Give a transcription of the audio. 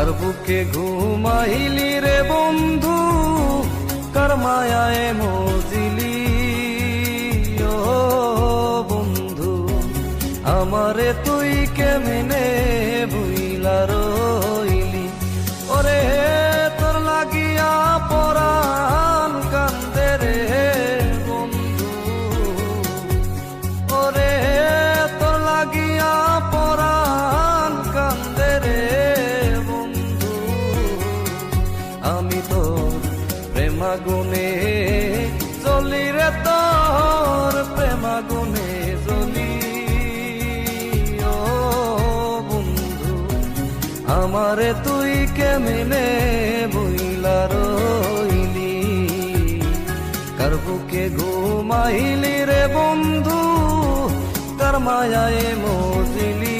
কার বুকে ঘুমাইলি রে বন্ধু, কার মায়ায় মজিলি। ও বন্ধু, আমারে তুই কেমনে ভুইলা রইলি। ওরে তোর লাগিয়া পরাণ কান্দে রে বন্ধু, ওরে তোর লাগিয়া পরাণ কান্দে রে বন্ধু। আমি তোর প্রেমাগুনে জ্বলি রে, তোর প্রেমাগুনে জ্বলি। ও বন্ধু, আমারে তুই কেমনে বইলা রইলি। কার বুকে ঘুমাইলি রে বন্ধু, কার মায়ায় মজিলি।